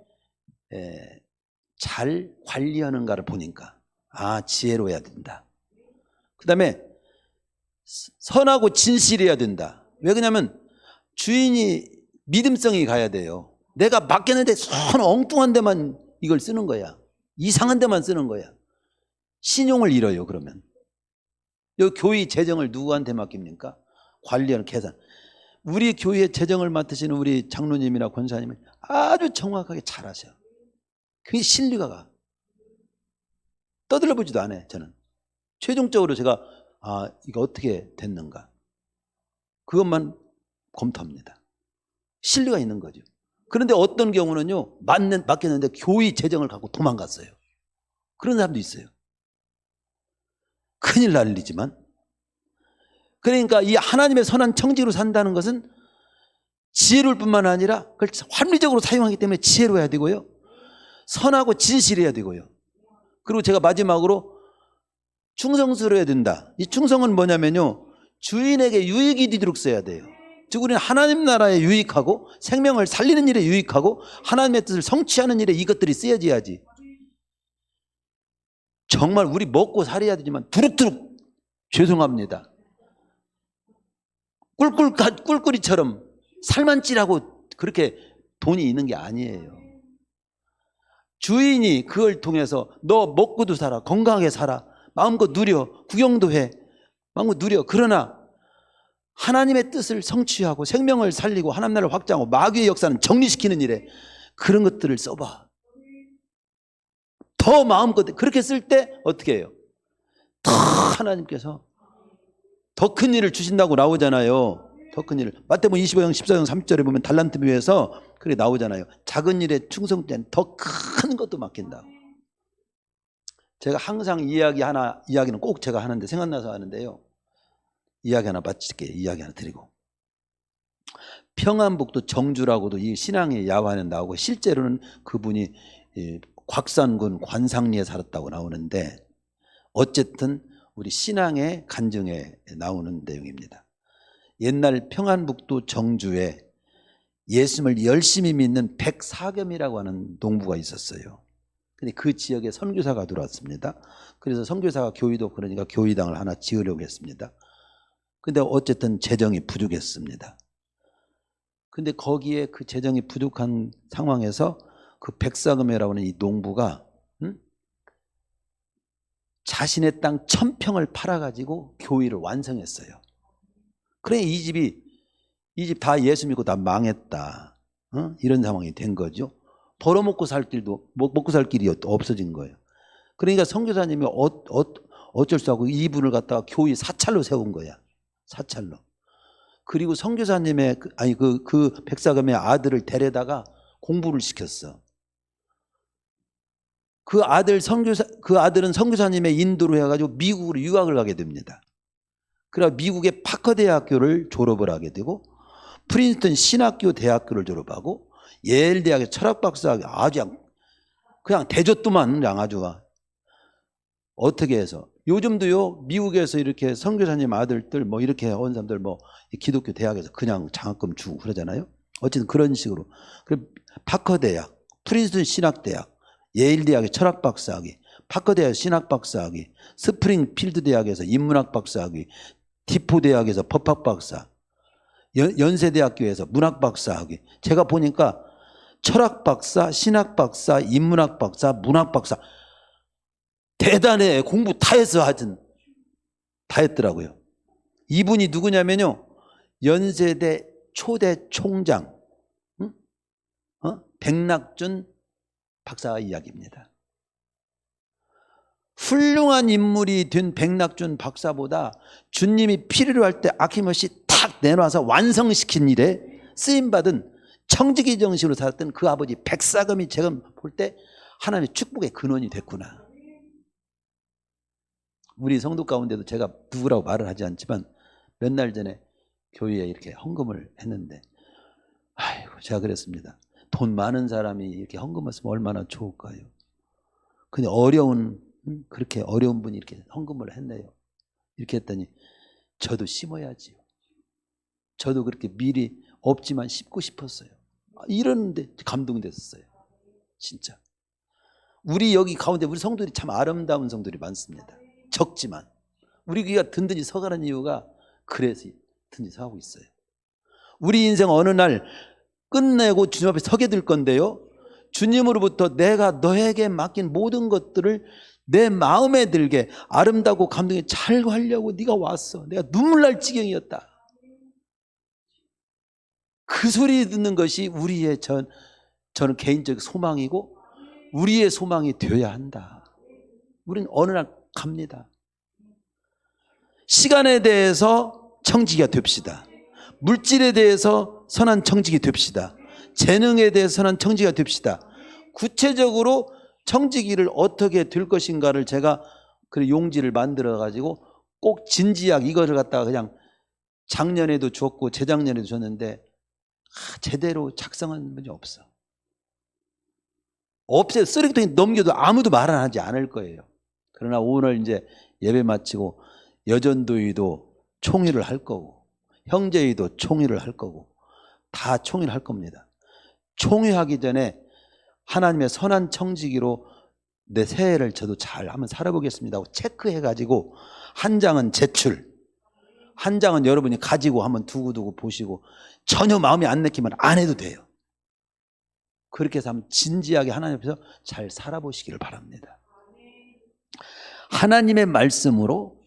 잘 관리하는가를 보니까 지혜로워야 된다. 그 다음에 선하고 진실해야 된다. 왜 그러냐면 주인이 믿음성이 가야 돼요. 내가 맡겼는데 엉뚱한 데만 이걸 쓰는 거야. 이상한 데만 쓰는 거야. 신용을 잃어요. 그러면 여기 교회 재정을 누구한테 맡깁니까? 관리하는 계산. 우리 교회 재정을 맡으시는 우리 장로님이나 권사님은 아주 정확하게 잘 하셔요. 그게 신뢰가 가. 떠들어보지도 않아요. 저는 최종적으로 제가 이거 어떻게 됐는가, 그것만 검토합니다. 신뢰가 있는 거죠. 그런데 어떤 경우는요, 맡겼는데 교회 재정을 갖고 도망갔어요. 그런 사람도 있어요. 큰일 날 일이지만, 그러니까 이 하나님의 선한 청지로 산다는 것은 지혜로울 뿐만 아니라 그걸 합리적으로 사용하기 때문에 지혜로워야 되고요, 선하고 진실해야 되고요, 그리고 제가 마지막으로 충성스러워야 된다. 이 충성은 뭐냐면요, 주인에게 유익이 되도록 써야 돼요. 즉 우리는 하나님 나라에 유익하고 생명을 살리는 일에 유익하고 하나님의 뜻을 성취하는 일에 이것들이 쓰여져야지. 정말 우리 먹고 살아야 되지만 두룩두룩, 죄송합니다, 꿀꿀이처럼 살만 찌라고 그렇게 돈이 있는 게 아니에요. 주인이 그걸 통해서 너 먹고도 살아, 건강하게 살아, 마음껏 누려, 구경도 해, 마음껏 누려. 그러나 하나님의 뜻을 성취하고 생명을 살리고 하나님 나라를 확장하고 마귀의 역사는 정리시키는 일에 그런 것들을 써봐. 더 마음껏 그렇게 쓸 때 어떻게 해요? 더 하나님께서 더 큰 일을 주신다고 나오잖아요. 더 큰 일을. 마태복음 25장 14장 30절에 보면 달란트 비유에서 그렇게 나오잖아요. 작은 일에 충성된 더 큰 것도 맡긴다고. 제가 항상 이야기는 꼭 제가 하는데 생각나서 하는데요, 이야기 하나 마칠게요. 이야기 하나 드리고, 평안북도 정주라고도 이 신앙의 야화에 나오고, 실제로는 그분이 곽산군 관상리에 살았다고 나오는데, 어쨌든 우리 신앙의 간증에 나오는 내용입니다. 옛날 평안북도 정주에 예수님을 열심히 믿는 백사겸이라고 하는 농부가 있었어요. 근데 그 지역에 선교사가 들어왔습니다. 그래서 선교사가 교회도, 그러니까 교회당을 하나 지으려고 했습니다. 근데 어쨌든 재정이 부족했습니다. 근데 거기에 그 재정이 부족한 상황에서 그 백사금이라고 하는 이 농부가 자신의 땅 1000평을 팔아가지고 교회를 완성했어요. 그래 이 집 다 예수 믿고 다 망했다, 이런 상황이 된 거죠. 벌어먹고 살 길도, 먹고 살 길이 없어진 거예요. 그러니까 선교사님이 어쩔 수 없고 이분을 갖다가 교회 사찰로 세운 거야. 사찰로. 그리고 선교사님의 그 백사금의 아들을 데려다가 공부를 시켰어. 그 아들은 선교사님의 인도로 해가지고 미국으로 유학을 가게 됩니다. 그래서 미국의 파커 대학교를 졸업을 하게 되고, 프린스턴 신학교 대학교를 졸업하고, 예일 대학의 철학 박사학위, 아주 그냥 대줬더만, 아주 어떻게 해서 요즘도요, 미국에서 이렇게 선교사님 아들들 뭐 이렇게 온 사람들 뭐 기독교 대학에서 그냥 장학금 주고 그러잖아요. 어쨌든 그런 식으로. 그리고 파커 대학, 프린스턴 신학대학, 예일 대학의 철학 박사학위, 파커 대학 신학 박사학위, 스프링필드 대학에서 인문학 박사학위, 디포 대학에서 법학 박사, 연세대학교에서 문학 박사학위. 제가 보니까 철학 박사, 신학 박사, 인문학 박사, 문학 박사. 대단해. 공부 다 해서 하여튼 다 했더라고요. 이분이 누구냐면요, 연세대 초대 총장 백낙준 박사 이야기입니다. 훌륭한 인물이 된 백낙준 박사보다 주님이 필요로 할 때 아낌없이 탁 내놔서 완성시킨 일에 쓰임받은 청지기 정신으로 살았던 그 아버지 백사금이 제가 볼 때 하나님의 축복의 근원이 됐구나. 우리 성도 가운데도 제가 누구라고 말을 하지 않지만 몇 날 전에 교회에 이렇게 헌금을 했는데, 아이고, 제가 그랬습니다. 돈 많은 사람이 이렇게 헌금을 쓰면 얼마나 좋을까요? 근데 그렇게 어려운 분이 이렇게 헌금을 했네요. 이렇게 했더니 저도 심어야지요. 저도 그렇게 미리 없지만 심고 싶었어요. 이러는데 감동됐었어요. 진짜. 우리 여기 가운데 우리 성도들이 참 아름다운 성도들이 많습니다. 적지만 우리 귀가 든든히 서가는 이유가 그래서 든든히 서하고 있어요. 우리 인생 어느 날 끝내고 주님 앞에 서게 될 건데요, 주님으로부터 내가 너에게 맡긴 모든 것들을 내 마음에 들게 아름다고 감동에 잘 하려고 네가 왔어. 내가 눈물 날 지경이었다. 그 소리 듣는 것이 우리의 저는 개인적 소망이고 우리의 소망이 되어야 한다. 우리는 어느 날 갑니다. 시간에 대해서 청지기가 됩시다. 물질에 대해서 선한 청지기 됩시다. 재능에 대해서 선한 청지기가 됩시다. 구체적으로 청지기를 어떻게 될 것인가를 제가 그 용지를 만들어 가지고 꼭 진지하게 이거를 갖다가 그냥 작년에도 줬고 재작년에도 줬는데 제대로 작성한 분이 없어. 없어요. 쓰레기통에 넘겨도 아무도 말 안 하지 않을 거예요. 그러나 오늘 이제 예배 마치고 여전도의도 총회를 할 거고 형제의도 총회를 할 거고 다 총회를 할 겁니다. 총회하기 전에 하나님의 선한 청지기로 내 새해를 저도 잘 한번 살아보겠습니다 하고 체크해가지고 한 장은 제출, 한 장은 여러분이 가지고 한번 두고두고 보시고 전혀 마음에 안 내키면 안 해도 돼요. 그렇게 해서 한번 진지하게 하나님 앞에서 잘 살아보시기를 바랍니다. 하나님의 말씀으로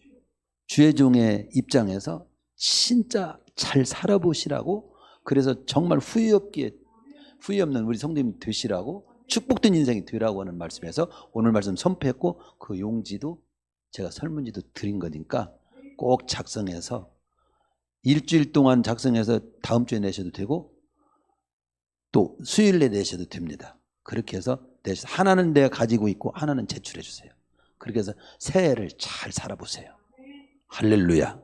주의 종의 입장에서 진짜 잘 살아보시라고, 그래서 정말 후회 없는 우리 성도님 되시라고, 축복된 인생이 되라고 하는 말씀에서 오늘 말씀 선포했고, 그 용지도 제가 설문지도 드린 거니까 꼭 작성해서 일주일 동안 작성해서 다음 주에 내셔도 되고 또 수요일에 내셔도 됩니다. 그렇게 해서 하나는 내가 가지고 있고 하나는 제출해 주세요. 그렇게 해서 새해를 잘 살아보세요. 할렐루야.